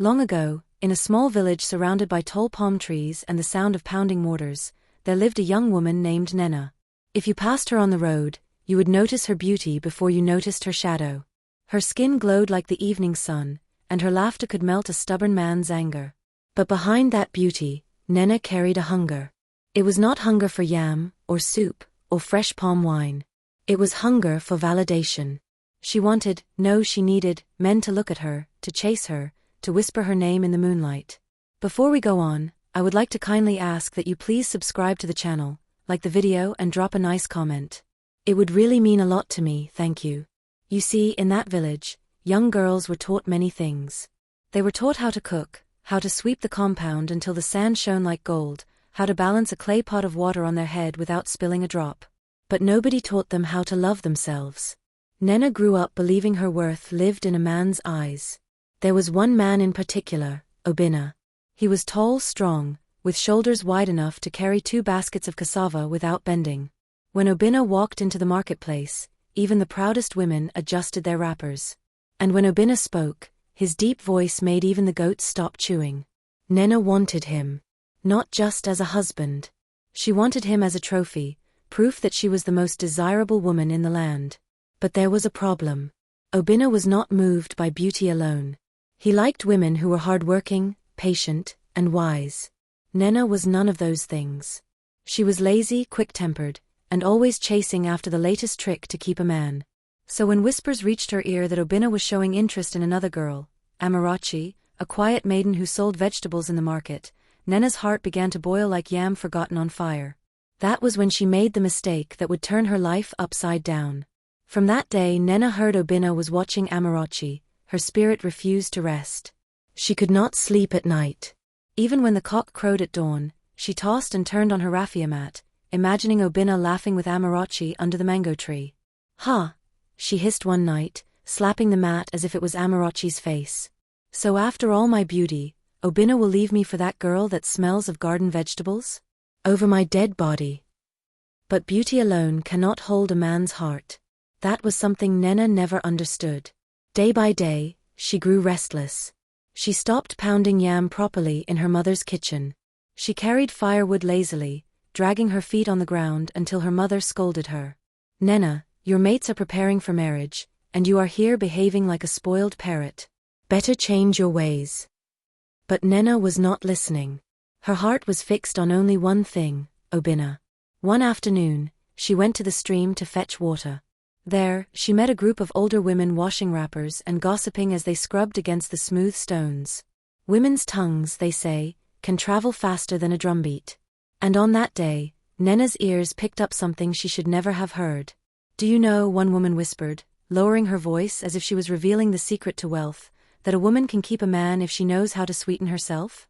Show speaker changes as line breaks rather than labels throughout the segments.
Long ago, in a small village surrounded by tall palm trees and the sound of pounding mortars, there lived a young woman named Nnenna. If you passed her on the road, you would notice her beauty before you noticed her shadow. Her skin glowed like the evening sun, and her laughter could melt a stubborn man's anger. But behind that beauty, Nnenna carried a hunger. It was not hunger for yam, or soup, or fresh palm wine. It was hunger for validation. She needed, men to look at her, to chase her, to whisper her name in the moonlight. Before we go on, I would like to kindly ask that you please subscribe to the channel, like the video and drop a nice comment. It would really mean a lot to me, thank you. You see, in that village, young girls were taught many things. They were taught how to cook, how to sweep the compound until the sand shone like gold, how to balance a clay pot of water on their head without spilling a drop. But nobody taught them how to love themselves. Nnenna grew up believing her worth lived in a man's eyes. There was one man in particular, Obinna. He was tall, strong, with shoulders wide enough to carry 2 baskets of cassava without bending. When Obinna walked into the marketplace, even the proudest women adjusted their wrappers. And when Obinna spoke, his deep voice made even the goats stop chewing. Nnenna wanted him. Not just as a husband. She wanted him as a trophy, proof that she was the most desirable woman in the land. But there was a problem. Obinna was not moved by beauty alone. He liked women who were hardworking, patient, and wise. Nnenna was none of those things. She was lazy, quick-tempered, and always chasing after the latest trick to keep a man. So when whispers reached her ear that Obinna was showing interest in another girl, Amarachi, a quiet maiden who sold vegetables in the market, Nnenna's heart began to boil like yam forgotten on fire. That was when she made the mistake that would turn her life upside down. From that day Nnenna heard Obinna was watching Amarachi. Her spirit refused to rest. She could not sleep at night. Even when the cock crowed at dawn, she tossed and turned on her raffia mat, imagining Obinna laughing with Amarachi under the mango tree. "Ha!" she hissed one night, slapping the mat as if it was Amarachi's face. "So after all my beauty, Obinna will leave me for that girl that smells of garden vegetables? Over my dead body." But beauty alone cannot hold a man's heart. That was something Nnenna never understood. Day by day, she grew restless. She stopped pounding yam properly in her mother's kitchen. She carried firewood lazily, dragging her feet on the ground until her mother scolded her. "Nnenna, your mates are preparing for marriage, and you are here behaving like a spoiled parrot. Better change your ways." But Nnenna was not listening. Her heart was fixed on only one thing, Obinna. One afternoon, she went to the stream to fetch water. There, she met a group of older women washing wrappers and gossiping as they scrubbed against the smooth stones. Women's tongues, they say, can travel faster than a drumbeat. And on that day, Nnenna's ears picked up something she should never have heard. "Do you know," one woman whispered, lowering her voice as if she was revealing the secret to wealth, "that a woman can keep a man if she knows how to sweeten herself?"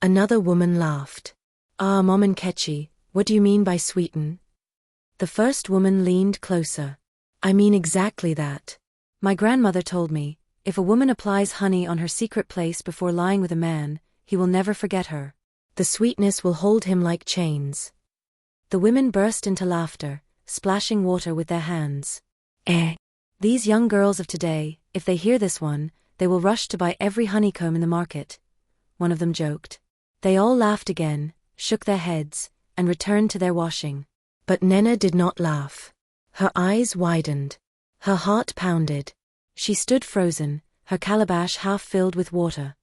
Another woman laughed. "Ah, Mom and Ketchy, what do you mean by sweeten?" The first woman leaned closer. "I mean exactly that. My grandmother told me, if a woman applies honey on her secret place before lying with a man, he will never forget her. The sweetness will hold him like chains." The women burst into laughter, splashing water with their hands. These young girls of today, if they hear this one, they will rush to buy every honeycomb in the market," one of them joked. They all laughed again, shook their heads, and returned to their washing. But Nnenna did not laugh. Her eyes widened. Her heart pounded. She stood frozen, her calabash half filled with water.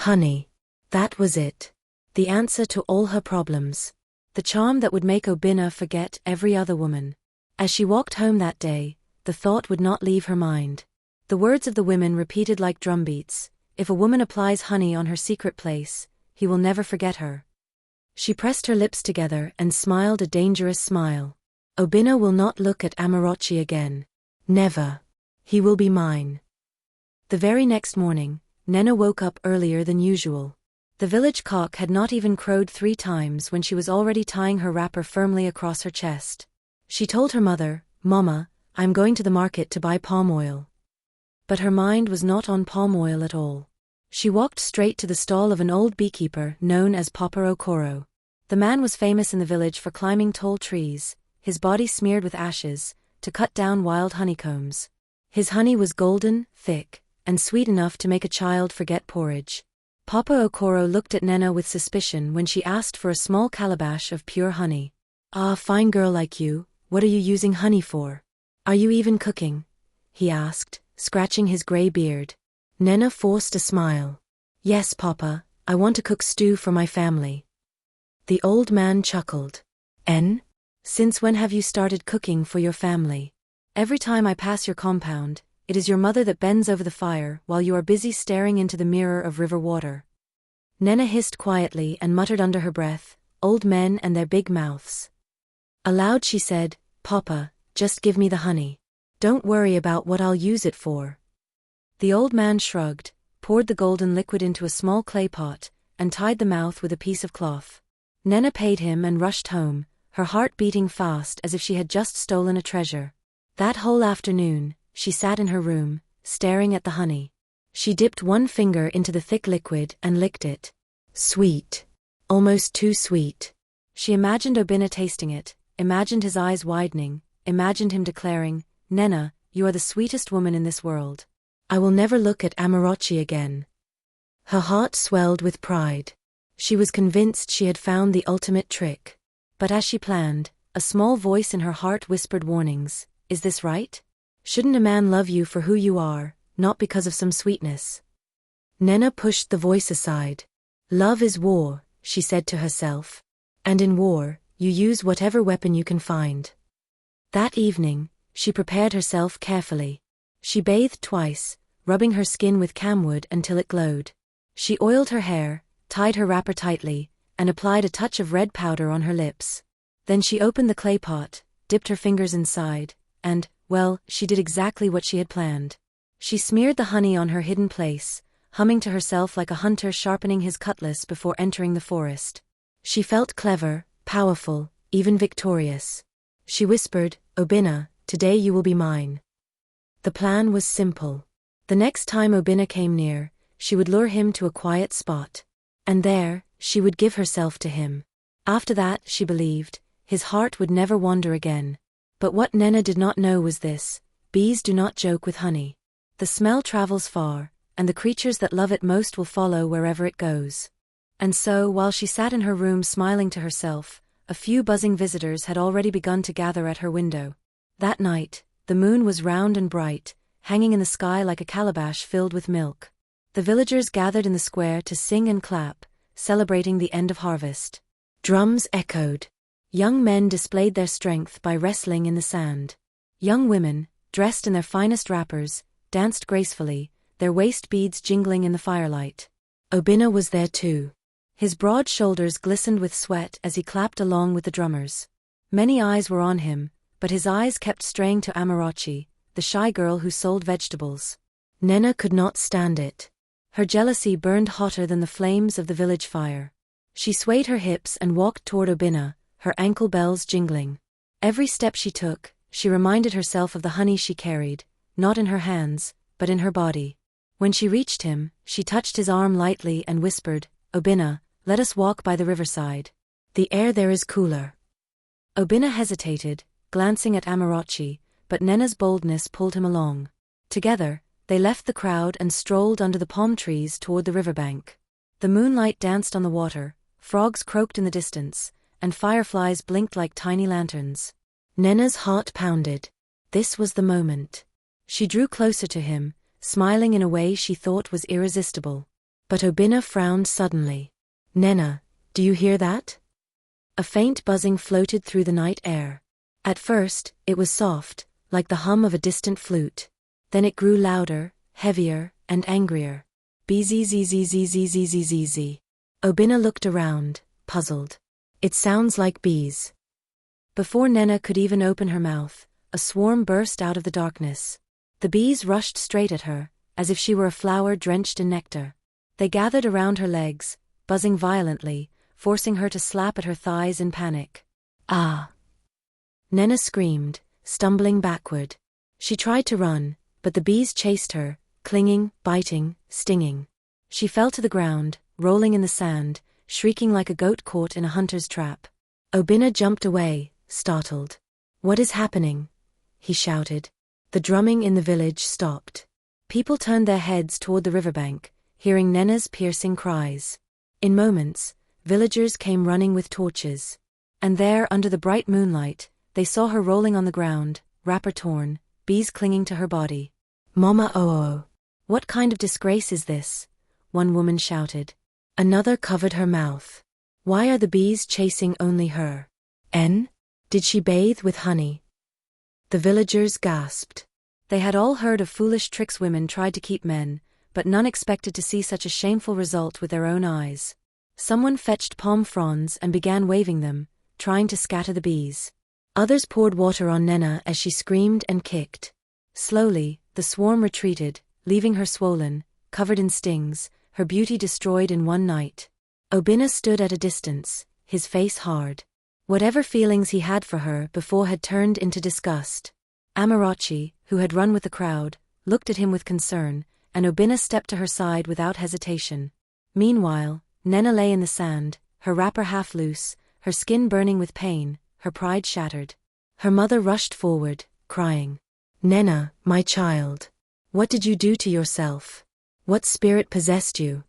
Honey. That was it. The answer to all her problems. The charm that would make Obinna forget every other woman. As she walked home that day, the thought would not leave her mind. The words of the women repeated like drumbeats, "If a woman applies honey on her secret place, he will never forget her." She pressed her lips together and smiled a dangerous smile. "Obinna will not look at Amarachi again. Never. He will be mine." The very next morning, Nnenna woke up earlier than usual. The village cock had not even crowed 3 times when she was already tying her wrapper firmly across her chest. She told her mother, "Mama, I'm going to the market to buy palm oil." But her mind was not on palm oil at all. She walked straight to the stall of an old beekeeper known as Papa Okoro. The man was famous in the village for climbing tall trees, his body smeared with ashes, to cut down wild honeycombs. His honey was golden, thick, and sweet enough to make a child forget porridge. Papa Okoro looked at Nnenna with suspicion when she asked for a small calabash of pure honey. "Ah, fine girl like you, what are you using honey for? Are you even cooking?" he asked, scratching his grey beard. Nnenna forced a smile. "Yes, Papa, I want to cook stew for my family." The old man chuckled. Since when have you started cooking for your family? Every time I pass your compound, it is your mother that bends over the fire while you are busy staring into the mirror of river water." Nnenna hissed quietly and muttered under her breath, "Old men and their big mouths." Aloud she said, "Papa, just give me the honey. Don't worry about what I'll use it for." The old man shrugged, poured the golden liquid into a small clay pot, and tied the mouth with a piece of cloth. Nnenna paid him and rushed home, her heart beating fast as if she had just stolen a treasure. That whole afternoon, she sat in her room, staring at the honey. She dipped one finger into the thick liquid and licked it. Sweet. Almost too sweet. She imagined Obinna tasting it, imagined his eyes widening, imagined him declaring, "Nnenna, you are the sweetest woman in this world. I will never look at Amarochi again." Her heart swelled with pride. She was convinced she had found the ultimate trick. But as she planned, a small voice in her heart whispered warnings. Is this right? Shouldn't a man love you for who you are, not because of some sweetness? Nnenna pushed the voice aside. Love is war, she said to herself. And in war, you use whatever weapon you can find. That evening, she prepared herself carefully. She bathed twice, rubbing her skin with camwood until it glowed. She oiled her hair, tied her wrapper tightly, and applied a touch of red powder on her lips. Then she opened the clay pot, dipped her fingers inside, and, well, she did exactly what she had planned. She smeared the honey on her hidden place, humming to herself like a hunter sharpening his cutlass before entering the forest. She felt clever, powerful, even victorious. She whispered, "Obinna, today you will be mine." The plan was simple. The next time Obinna came near, she would lure him to a quiet spot. And there, she would give herself to him. After that, she believed, his heart would never wander again. But what Nnenna did not know was this: bees do not joke with honey. The smell travels far, and the creatures that love it most will follow wherever it goes. And so, while she sat in her room smiling to herself, a few buzzing visitors had already begun to gather at her window. That night, the moon was round and bright, hanging in the sky like a calabash filled with milk. The villagers gathered in the square to sing and clap, celebrating the end of harvest. Drums echoed. Young men displayed their strength by wrestling in the sand. Young women, dressed in their finest wrappers, danced gracefully, their waist beads jingling in the firelight. Obinna was there too. His broad shoulders glistened with sweat as he clapped along with the drummers. Many eyes were on him, but his eyes kept straying to Amarochi, the shy girl who sold vegetables. Nnenna could not stand it. Her jealousy burned hotter than the flames of the village fire. She swayed her hips and walked toward Obinna, her ankle bells jingling. Every step she took, she reminded herself of the honey she carried, not in her hands, but in her body. When she reached him, she touched his arm lightly and whispered, "Obinna, let us walk by the riverside. The air there is cooler." Obinna hesitated, glancing at Amarochi, but Nnenna's boldness pulled him along. Together, they left the crowd and strolled under the palm trees toward the riverbank. The moonlight danced on the water, frogs croaked in the distance, and fireflies blinked like tiny lanterns. Nnenna's heart pounded. This was the moment. She drew closer to him, smiling in a way she thought was irresistible. But Obinna frowned suddenly. "Nnenna, do you hear that?" A faint buzzing floated through the night air. At first, it was soft, like the hum of a distant flute. Then it grew louder, heavier, and angrier. Bzzzzzzzzzzzzz. Obinna looked around, puzzled. It sounds like bees. Before Nnenna could even open her mouth, a swarm burst out of the darkness. The bees rushed straight at her, as if she were a flower drenched in nectar. They gathered around her legs, buzzing violently, forcing her to slap at her thighs in panic. "Ah!" Nnenna screamed, stumbling backward. She tried to run, but the bees chased her, clinging, biting, stinging. She fell to the ground, rolling in the sand, shrieking like a goat caught in a hunter's trap. Obinna jumped away, startled. "What is happening?" he shouted. The drumming in the village stopped. People turned their heads toward the riverbank, hearing Nnenna's piercing cries. In moments, villagers came running with torches. And there, under the bright moonlight, they saw her rolling on the ground, wrapper torn, bees clinging to her body. "Mama oh! What kind of disgrace is this?" one woman shouted. Another covered her mouth. "Why are the bees chasing only her? Did she bathe with honey?" The villagers gasped. They had all heard of foolish tricks women tried to keep men, but none expected to see such a shameful result with their own eyes. Someone fetched palm fronds and began waving them, trying to scatter the bees. Others poured water on Nnenna as she screamed and kicked. Slowly, the swarm retreated, leaving her swollen, covered in stings, her beauty destroyed in one night. Obinna stood at a distance, his face hard. Whatever feelings he had for her before had turned into disgust. Amarachi, who had run with the crowd, looked at him with concern, and Obinna stepped to her side without hesitation. Meanwhile, Nnenna lay in the sand, her wrapper half loose, her skin burning with pain, her pride shattered. Her mother rushed forward, crying, "Nnenna, my child. What did you do to yourself? What spirit possessed you?"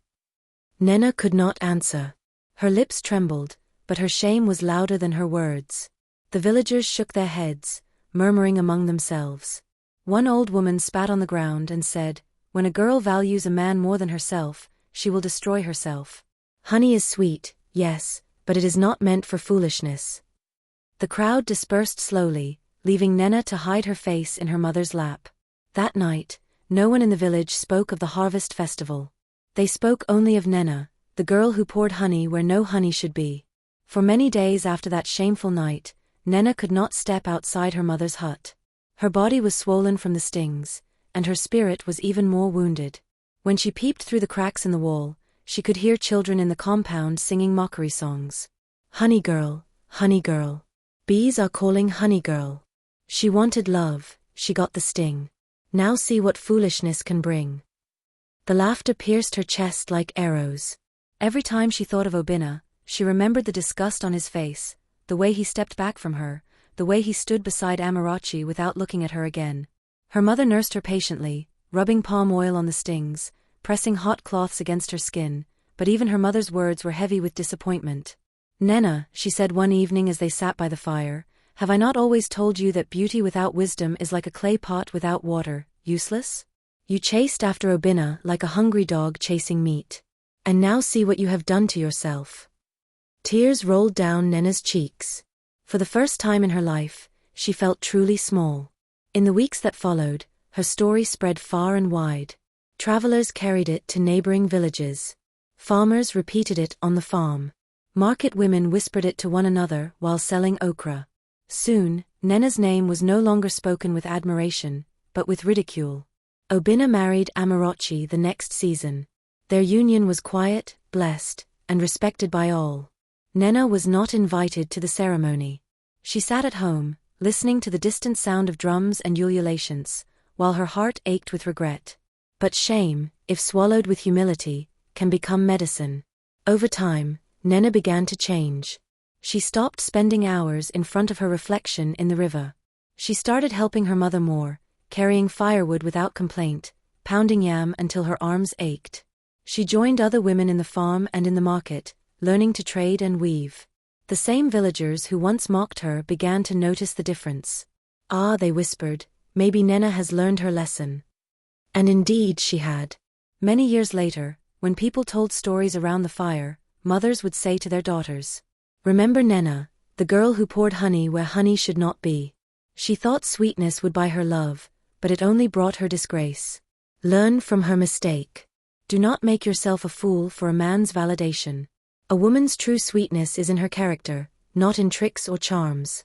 Nnenna could not answer. Her lips trembled, but her shame was louder than her words. The villagers shook their heads, murmuring among themselves. One old woman spat on the ground and said, "When a girl values a man more than herself, she will destroy herself. Honey is sweet, yes, but it is not meant for foolishness." The crowd dispersed slowly, leaving Nnenna to hide her face in her mother's lap. That night, no one in the village spoke of the harvest festival. They spoke only of Nnenna, the girl who poured honey where no honey should be. For many days after that shameful night, Nnenna could not step outside her mother's hut. Her body was swollen from the stings, and her spirit was even more wounded. When she peeped through the cracks in the wall, she could hear children in the compound singing mockery songs. "Honey girl, honey girl. Bees are calling honey girl. She wanted love, she got the sting. Now see what foolishness can bring." The laughter pierced her chest like arrows. Every time she thought of Obinna, she remembered the disgust on his face, the way he stepped back from her, the way he stood beside Amarachi without looking at her again. Her mother nursed her patiently, rubbing palm oil on the stings, pressing hot cloths against her skin, but even her mother's words were heavy with disappointment. "Nnenna," she said one evening as they sat by the fire, "have I not always told you that beauty without wisdom is like a clay pot without water, useless? You chased after Obinna like a hungry dog chasing meat. And now see what you have done to yourself." Tears rolled down Nnenna's cheeks. For the first time in her life, she felt truly small. In the weeks that followed, her story spread far and wide. Travelers carried it to neighboring villages. Farmers repeated it on the farm. Market women whispered it to one another while selling okra. Soon, Nnenna's name was no longer spoken with admiration, but with ridicule. Obinna married Amarachi the next season. Their union was quiet, blessed, and respected by all. Nnenna was not invited to the ceremony. She sat at home, listening to the distant sound of drums and ululations, while her heart ached with regret. But shame, if swallowed with humility, can become medicine. Over time, Nnenna began to change. She stopped spending hours in front of her reflection in the river. She started helping her mother more, carrying firewood without complaint, pounding yam until her arms ached. She joined other women in the farm and in the market, learning to trade and weave. The same villagers who once mocked her began to notice the difference. "Ah," they whispered, "maybe Nnenna has learned her lesson." And indeed she had. Many years later, when people told stories around the fire, mothers would say to their daughters, "Remember Nnenna, the girl who poured honey where honey should not be. She thought sweetness would buy her love, but it only brought her disgrace. Learn from her mistake. Do not make yourself a fool for a man's validation. A woman's true sweetness is in her character, not in tricks or charms."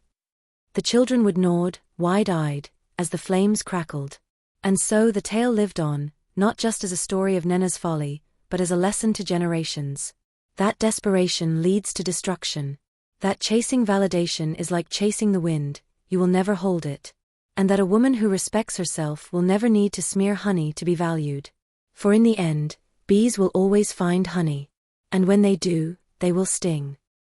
The children would nod, wide-eyed, as the flames crackled. And so the tale lived on, not just as a story of Nnenna's folly, but as a lesson to generations. That desperation leads to destruction. That chasing validation is like chasing the wind, you will never hold it. And that a woman who respects herself will never need to smear honey to be valued. For in the end, bees will always find honey. And when they do, they will sting.